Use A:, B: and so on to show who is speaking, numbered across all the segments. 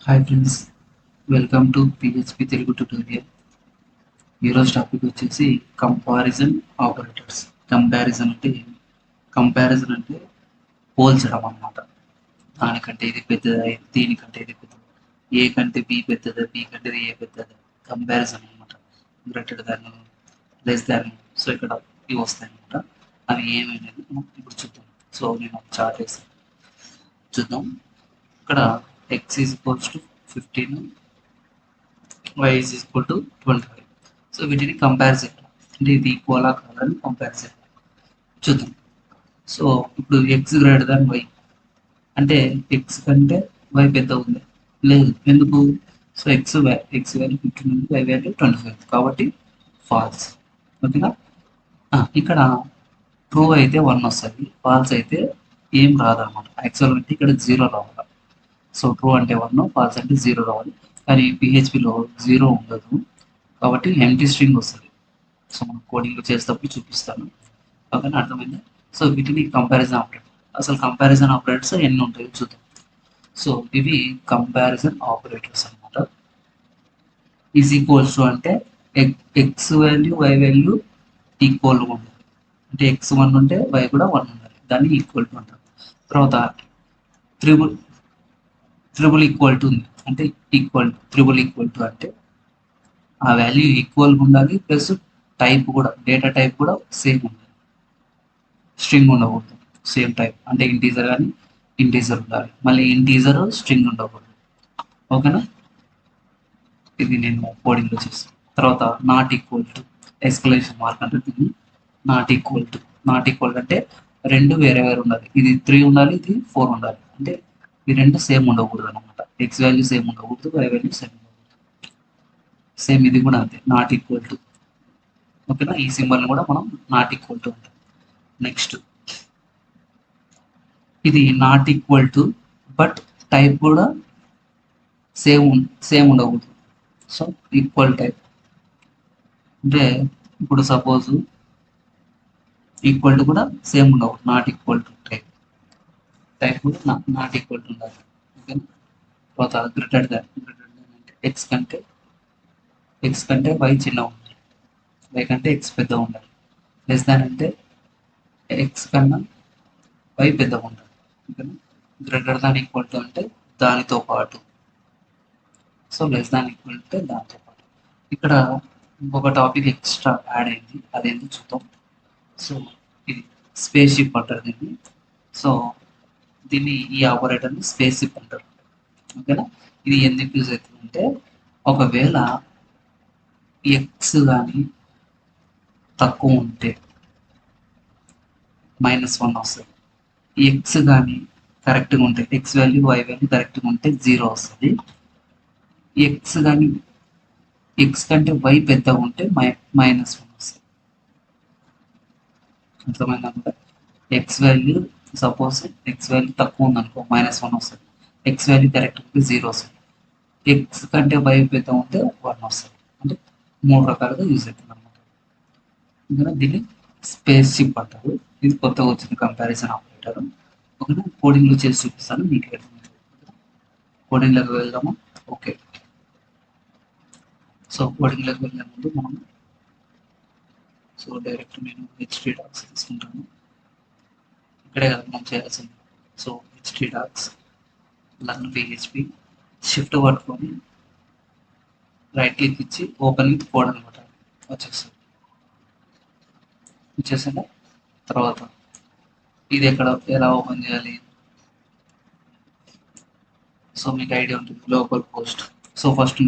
A: Hi friends, welcome to PHP Telugu tutorial. ఈరోజు topic వచ్చేసి comparison operators. Comparison అంటే comparison అంటే పోల్చడం అన్నమాట. దానికంటే ఇది పెద్దదా, దీనికంటే ఇది పెద్దదా, ఏ కంటే బి పెద్దదా, బి కంటే ఏ పెద్దదా. కంపారిజన్ అనమాట. Greater than, less than. So ఇక్కడ ఇవి వస్తాయి అనమాట. అవి ఏమనేది మనం ఇప్పుడు చూద్దాం. సో నేను చార్ట్ వేసి చూద్దాం. ఇక్కడ X is equals to 15, y is equal to 25. So వీటిని కంపేర్ చేయాలి. అంటే ఇది ఈక్వలా కాదని కంపేర్ చేయాలి. చూద్దాం. సో ఇప్పుడు ఎక్స్ గ్రేటర్ దాన్ వై అంటే ఎక్స్ కంటే వై పెద్ద ఉంది లేదు. ఎందుకు? సో ఎక్స్ వాల్యూ 15 ఉంది, వై వాల్యూ 25 కాబట్టి ఫాల్స్. ఓకేనా? ఇక్కడ ట్రూ అయితే 1 వస్తుంది, ఫాల్స్ అయితే ఏం రాదన్నమాట. యాక్చువల్ అంటే ఇక్కడ 0 రావాలి. సో ట్రూ అంటే 1, ఫాల్స్ అంటే 0 రావాలి. కానీ పిహెచ్పిలో 0 ఉండదు కాబట్టి ఎంటీ స్ట్రింగ్ వస్తుంది. సో మనం కోడింగ్ చేసేటప్పుడు చూపిస్తాను. ఓకేనా? అర్థమైందా? సో వీటిని కంపారిజన్ ఆపరేటర్. అసలు కంపారిజన్ ఆపరేటర్స్ ఎన్ని ఉంటాయో చూద్దాం. సో ఇవి కంపారిజన్ ఆపరేటర్స్ అనమాట. ఈజ్ ఈక్వల్స్ టు అంటే x value y value equal ఉండాలి. అంటే ఎక్స్ 1 ఉంటే వై కూడా 1 ఉండాలి. దాన్ని ఈక్వల్ టు అంటారు. తర్వాత త్రిబుల్ త్రిబుల్ ఈక్వల్ టు ఉంది. అంటే త్రిబుల్ ఈక్వల్ టు అంటే ఆ వాల్యూ ఈక్వల్గా ఉండాలి, ప్లస్ టైప్ కూడా, డేటా టైప్ కూడా సేమ్ ఉండాలి. స్ట్రింగ్ ఉండకూడదు. సేమ్ టైప్ అంటే ఇంటీజర్ కానీ ఇంటీజర్ ఉండాలి. మళ్ళీ ఇంటీజర్ స్ట్రింగ్ ఉండకూడదు. ఓకేనా? ఇది నేను కోడింగ్లో చేస్తాను. తర్వాత not equal to exclamation mark అంటే దీన్ని not equal to. Not equal అంటే రెండు వేరే వేరే ఉండాలి. ఇది 3 ఉండాలి, ఇది 4 ఉండాలి. అంటే ఈ రెండు సేమ్ ఉండకూడదు అనమాట. ఎక్స్ వాల్యూ సేమ్ ఉండకూడదు, వై వాల్యూ సేమ్ ఉండకూడదు. సేమ్ ఇది కూడా అంతే, నాట్ ఈక్వల్ టు. ఓకేనా? ఈ సింబల్ కూడా మనం నాట్ ఈక్వల్ టు అంటాం. నెక్స్ట్ ఇది not equal to but type కూడా సేమ్ ఉండకూడదు. సో ఈక్వల్ టైప్ అంటే ఇప్పుడు సపోజ్ ఈక్వల్ టు కూడా సేమ్ ఉండకూడదు. నాట్ ఈక్వల్ టు టైప్ కూడా నాట్ ఈక్వల్ టు ఉండాలి. ఓకేనా? తర్వాత గ్రేటర్ దాన్ అంటే ఎక్స్ కంటే వై చిన్న ఉండాలి, వై కంటే ఎక్స్ పెద్ద ఉండాలి. లెస్ దాన్ అంటే ఎక్స్ కన్నా వై పెద్దగా ఉండాలి. ఓకేనా? గ్రేటర్ దాన్ ఈక్వల్ టు అంటే దానితో పాటు. సో లెస్ దాన్ ఈక్వల్ అంటే దాంతో పాటు. ఇక్కడ ఇంకొక టాపిక్ ఎక్స్ట్రా యాడ్ అయింది, అదేంటో చూద్దాం. సో ఇది స్పేస్ షిప్ అంటారు దీన్ని. సో దీన్ని ఈ ఆపరేటర్ని స్పేస్ షిప్ అంటారు. ఓకేనా? ఇది ఎందుకు యూజ్ అవుతుందంటే ఒకవేళ ఎక్స్ కానీ తక్కువ ఉంటే -1 వస్తుంది. ఎక్స్ కానీ కరెక్ట్గా ఉంటే, ఎక్స్ వాల్యూ వై వాల్యూ కరెక్ట్గా ఉంటే 0 వస్తుంది. ఎక్స్ కానీ ఎక్స్ కంటే వై పెద్దగా ఉంటే -1 వస్తుంది. అర్థమైందనుకుంటా. X value suppose x value తక్కువ ఉందనుకో -1 వస్తుంది. ఎక్స్ వాల్యూ కరెక్ట్ ఉంటే 0 వస్తుంది. ఎక్స్ కంటే వై పెద్ద ఉంటే 1 వస్తుంది. అంటే 3 రకాలుగా యూజ్ అవుతుంది అనమాట. ఇంకా దీన్ని స్పేస్ షిప్ అంటారు. ఇది కొత్తగా వచ్చిన కంపారిజన్ ఆపరేటర్. ఓకేనా? కోడింగ్లో చేసి చూపిస్తాను, మీకు కోడింగ్లోకి వెళ్దాము. ఓకే. సో కోడింగ్లోకి వెళ్ళే ముందు మనం డైరెక్ట్ నేను హెచ్టీ డాక్స్ తీసుకుంటాను. ఇక్కడే కదా మనం చేయాల్సింది. So htdocs learn PHP shift పట్టుకొని రైట్ క్లిక్ ఇచ్చి ఓపెన్ విత్ కోడ్ అనమాట. వచ్చేసిందా? తర్వాత ఇది ఎలా ఓపెన్ చేయాలి? సో మీకు ఐడియా ఉంటుంది, లోకల్ పోస్ట్. సో ఫస్ట్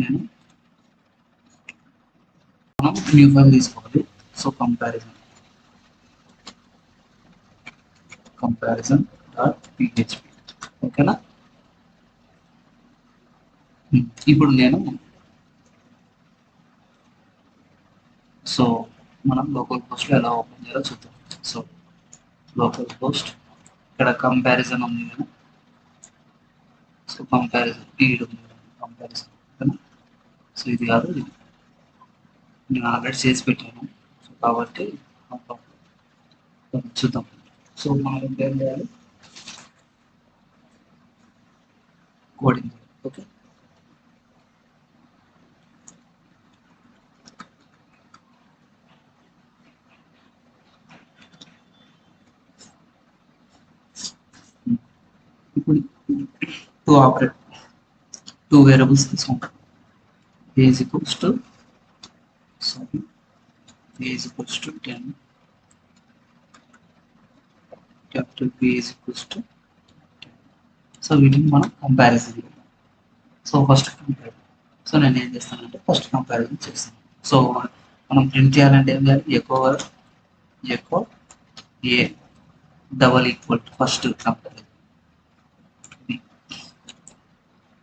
A: మనం న్యూ ఫైల్ తీసుకోవాలి. So comparison dot PHP. ఓకేనా? ఇప్పుడు సో మనం లోకల్ పోస్ట్లో ఎలా ఓపెన్ చేయాలో చూద్దాం. సో లోకల్ పోస్ట్ ఇక్కడ కంపారిజన్ ఉంది కదా. సో కంపారిజన్ ఈడ్ ఉంది కదా, కంపారిజన్. ఓకేనా? సో ఇది కాదు, ఇది నేను ఆల్రెడీ చేసి పెట్టాను. సో కాబట్టి చూద్దాం. సో మనం ఏం చేయాలి? కోడింగ్. ఓకే. ఇప్పుడు టూ ఆపరేట్ టూ వేరియబుల్స్ తీసుకుంటాం. a is equals to sorry a is equals to 10, capital B is equals to 10. So వీటిని మనం కంపారిజన్ చేయాలి. సో ఫస్ట్ కంపేర్, సో నేను ఏం చేస్తానంటే ఫస్ట్ కంపారిజన్ చేస్తాను. సో మనం ప్రింట్ చేయాలంటే ఏం చేయాలి, echo a double equal to first comparison.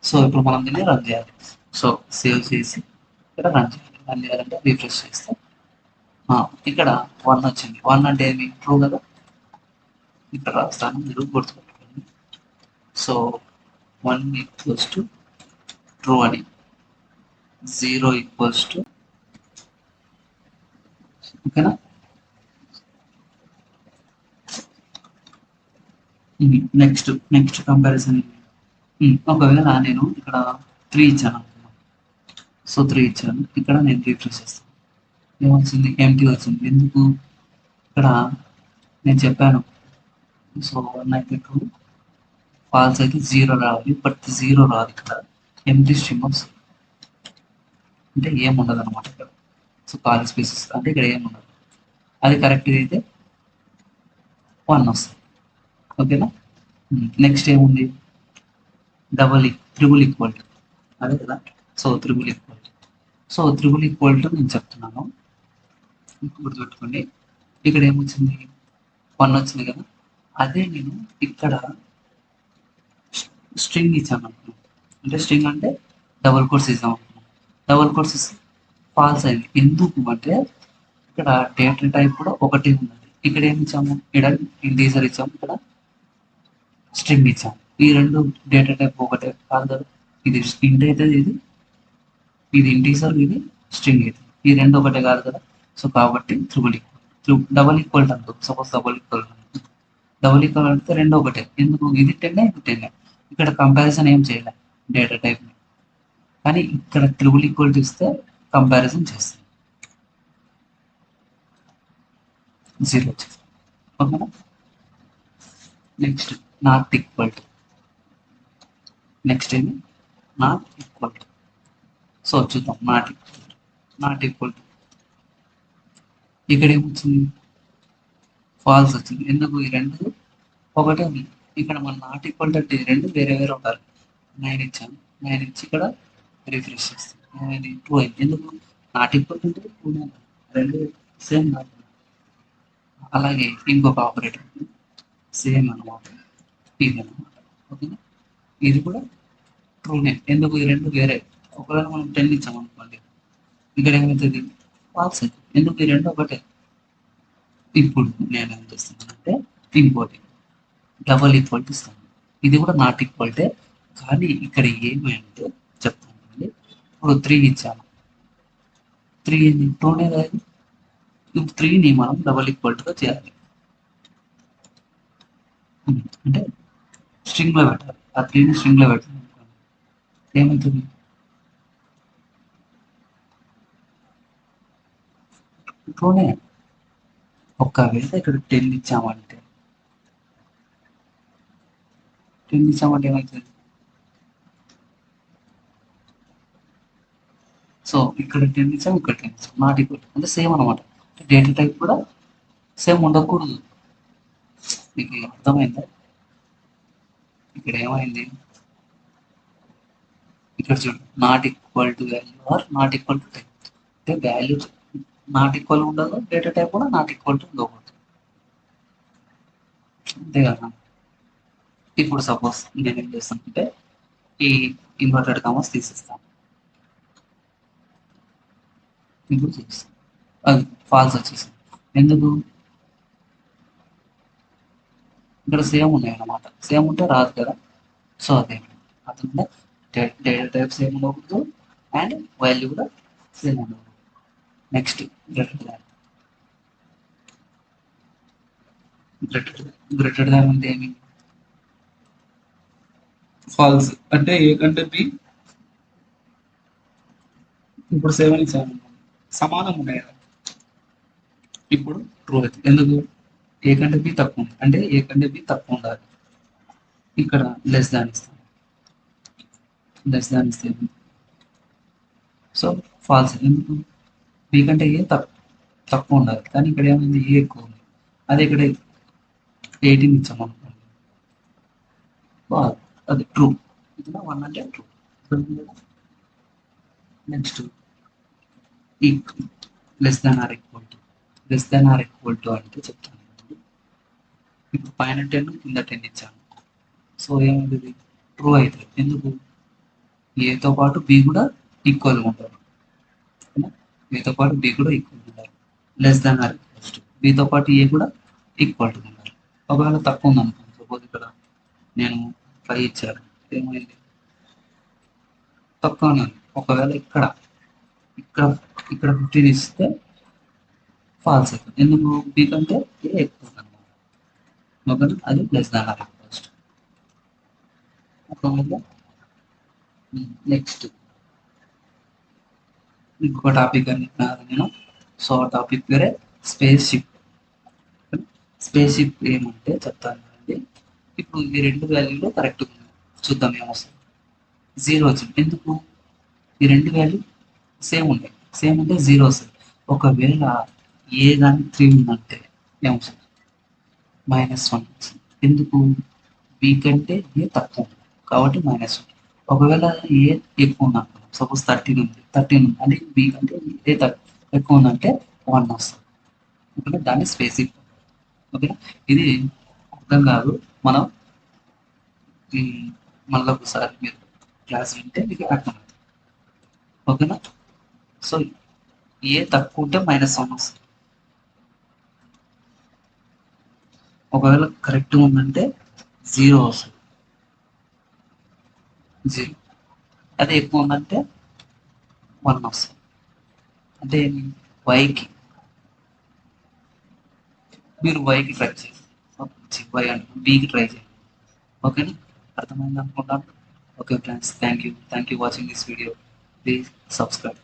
A: So ఇప్పుడు మనం దీన్ని రన్ చేయాలి. సో సేవ్ చేసి ఇక్కడ రన్ చేయాలి. రన్ చేయాలంటే రిఫ్రెష్ చేస్తే ఇక్కడ 1 వచ్చింది. 1 అంటే ఏమి, ట్రూ కదా. ఇక్కడ రాస్తాను, మీరు గుర్తుపెట్టుకోండి. సో 1 ఈక్వల్స్ టు ట్రూ అని, 0 ఈక్వల్స్ టు, ఓకేనా. Next comparison. ఒకవేళ నేను ఇక్కడ 3 ఇచ్చాను అనుకున్నాను. సో 3 ఇచ్చాను, ఇక్కడ నేను రిఫ్రెష్ చేస్తాను. ఏమొచ్చింది, ఎంటీ వచ్చింది. ఎందుకు, ఇక్కడ నేను చెప్పాను. సో 1 అయితే ట్రూ, ఫాల్స్ అయితే 0 రావాలి. బట్ 0 రాదు, ఇక్కడ ఎంటీ స్ట్రింగ్ వస్తుంది. అంటే ఏముండదు అనమాట ఇక్కడ. సో ఖాళీ స్పేసెస్ అంటే ఇక్కడ ఏముండదు. అది కరెక్ట్ అయితే 1 వస్తుంది. ఓకేనా. నెక్స్ట్ ఏముంది, త్రిబుల్ ఈక్వల్ టు, అదే కదా. So triple equal to, so triple equal to నేను చెప్తున్నాను, గుర్తుపెట్టుకోండి. ఇక్కడ ఏమొచ్చింది, 1 వచ్చింది కదా. అదే నేను ఇక్కడ స్ట్రింగ్ ఇచ్చాను అనుకున్నాను. అంటే స్ట్రింగ్ అంటే డబుల్ కోట్స్ ఇద్దాం అనుకున్నాను. డబుల్ కోట్స్ ఇస్తే ఫాల్స్ అయింది. ఎందుకు అంటే ఇక్కడ డేటా టైప్ కూడా ఒకటే ఉన్నది. ఇక్కడ ఏమి ఇచ్చాము, ఇక్కడ ఇంటీజర్ ఇచ్చాము, ఇక్కడ స్ట్రింగ్ ఇచ్చాము. ఈ రెండు డేటా టైప్ ఒకటే కాదు కదా. ఇది ఇంట్ అయితే ఇది ఇంటీజర్, ఇది స్ట్రింగ్ అయితే ఈ రెండు ఒకటే కాదు కదా. సో కాబట్టి డబల్ ఈక్వల్ అంటూ సపోజ్ డబల్ ఈక్వల్ అంటే రెండు ఒకటే. ఎందుకు, ఇది 10 ఇది 10. ఇక్కడ కంపారిజన్ ఏం చేయలే డేటా టైప్, కానీ ఇక్కడ త్రిబుల్ ఈక్వల్ టు ఇస్తే కంపారిజన్ చేస్తుంది. 0 వచ్చేసి, ఓకేనా. Next not equal to, next ఏమి నాట్ ఈక్వల్ టు. సో చూద్దాం, నాట్ ఈక్వల్ టు ఇక్కడ ఏమొచ్చింది, ఫాల్స్ వచ్చింది. ఎందుకు, ఈ రెండు ఒకటే ఉంది. ఇక్కడ మన నాట్ ఈక్వల్ టు అంటే రెండు వేరే వేరే ఉంటారు. 9 ఇచ్చాను, 9 ఇచ్చి ఇక్కడ రిఫ్రెష్ చేస్తాను, 2 అయింది. ఎందుకు, నాట్ ఈక్వల్ టు అంటే 2 రెండు సేమ్ కాదు. అలాగే ఇంకొక ఆపరేటర్ సేమ్ అనమాట, ఇది అనమాట, ఓకేనా. ఇది కూడా ట్రూనే. ఎందుకు, ఈ రెండు వేరే. ఒకవేళ మనం 10 ఇచ్చాం అనుకోండి, ఇక్కడ ఏమవుతుంది, ఫాల్స్ అవుతుంది. ఎందుకు, ఈ రెండు ఒకటే. ఇప్పుడు నేను ఏం చేస్తున్నానంటే ఇంకోటి డబల్ ఈక్వల్ టు ఇస్తాను. ఇది కూడా నాట్ ఈక్వల్టే, కానీ ఇక్కడ ఏమి అంటే చెప్తానండి. ఇప్పుడు 3 ఇచ్చాను, 3 2నే కదా. ఇప్పుడు 3ని మనం డబల్ ఈక్వల్ టుగా చేయాలి. అంటే స్ట్రింగ్లో పెట్టాలి. ఆ 3ని స్ట్రింగ్లో పెట్టాలి. ఏమవుతుంది, ట్రూనే. ఒకవేళ ఇక్కడ 10 ఇచ్చామంటే ఏమవుతుంది, సో ఇక్కడ 10 ఇచ్చాము, ఇక్కడ 10 ఇచ్చాము, నాట్ ఈక్వల్ అంటే సేమ్ అనమాట. డేటా టైప్ కూడా సేమ్ ఉండకూడదు. మీకు అర్థమైందా, ఇక్కడ ఏమైంది, ఇక్కడ చూడు, not equal to value or not equal to 10. అంటే వాల్యూ నాట్ ఈక్వల్ ఉండదు, డేటా టైప్ కూడా నాట్ ఈక్వల్ టు ఉండకూడదు, అంతే కదా. ఇప్పుడు సపోజ్ నేను ఏం చేస్తానంటే ఈ ఇన్వర్టెడ్ కామర్స్ తీసేస్తాను. ఇప్పుడు చేస్తాను, అది ఫాల్స్ వచ్చేసింది. ఎందుకు, ఇక్కడ సేమ్ ఉన్నాయి అన్నమాట. సేమ్ ఉంటే రాదు కదా. సో అదే అతను డేటా టైప్ సేమ్ ఉండకూడదు అండ్ వాల్యూ కూడా సేమ్ ఉండకూడదు. నెక్స్ట్ గ్రేటర్ దాన్ అంటే ఏమి, ఫాల్స్ అంటే ఏ కంటే బి ఇప్పుడు 7 ఇచ్చాను, సమానం ఉన్నాయి కదా. ఇప్పుడు ట్రూ అవుతుంది. ఎందుకు, ఏ కంటే బి తక్కువ ఉంది, అంటే ఏ కంటే బి తక్కువ ఉండాలి. ఇక్కడ లెస్ దాన్ ఇస్తాం. లెస్ దాన్ ఇస్తే సో ఫాల్స్. ఎందుకు? బి కంటే ఏ తక్కువ ఉండాలి, కానీ ఇక్కడ ఏమైంది, ఏ ఎక్కువ ఉంది. అదే ఇక్కడ 18 ఇచ్చాం అనుకోండి, అది ట్రూ. ఇక్కడ 1 అంటే ట్రూ. నెక్స్ట్ ఈ less than are equal to. Less than are equal to అంటే చెప్తాను. ఇప్పుడు పైన 10 కింద 10 ఇచ్చాను. సో ఏమైంది, ట్రూ అవుతుంది. ఎందుకు? ఏతో పాటు బి కూడా ఈక్వల్గా ఉంటారు. ఏతో పాటు బి కూడా ఈక్వల్ ఉండాలి. Less than or equals to బితో పాటు ఏ కూడా ఈక్వల్ ఉండాలి. ఒకవేళ తక్కువ ఉందనుకోండి, సపోజ్ ఇక్కడ నేను 5 ఇచ్చాను, ఏమైంది, తక్కువ ఉన్నది. ఒకవేళ ఇక్కడ ఇక్కడ ఇక్కడ 15 ఇస్తే ఫాల్స్ అవుతుంది. ఎందుకు? బి కంటే ఏ ఎక్కువ ఉందన్నమాట. ఓకేనా, అది less than or equals to. ఒకవేళ నెక్స్ట్ ఇంకొక టాపిక్ అని నేను. సో ఆ టాపిక్ పేరే స్పేస్ షిప్. స్పేస్ షిప్ ఏమంటే చెప్తాను అండి. ఇప్పుడు ఈ రెండు వాల్యూలో కరెక్ట్ ఉంది. చూద్దాం ఏమొస్తుంది. 0 వచ్చింది. ఎందుకు? ఈ రెండు వాల్యూ సేమ్ ఉన్నాయి. సేమ్ అంటే 0 వస్తుంది. ఒకవేళ ఏ దాని 3 ఉందంటే ఏమొస్తుంది, -1 వచ్చింది. ఎందుకు? బి కంటే ఏ తక్కువ ఉంది కాబట్టి -1. ఒకవేళ ఏ ఎక్కువ ఉంది అనుకున్నాం, సపోజ్ 13 ఉంది, 13 ఉంది అంటే బి కంటే ఏ ఎక్కువ ఉందంటే 1 వస్తుంది. ఓకేనా, దాన్ని స్పేసిఫిక్. ఓకేనా, ఇది అర్థం కాదు, మనం మళ్ళీ ఒకసారి మీరు క్లాస్ వింటే మీకు అర్థమవుతుంది. ఓకేనా, సో ఏ తక్కువ ఉంటే -1 వస్తుంది. ఒకవేళ కరెక్ట్గా ఉందంటే 0 వస్తుంది. 0. అదే ఎక్కువ ఉందంటే 1 వస్తుంది. అంటే వైకి మీరు వైకి ట్రై చేయండి, వై అంటే బీకి ట్రై చేయండి. ఓకేనా, అర్థమైంది అనుకుంటాను. Okay friends, thank you watching this video. Please subscribe.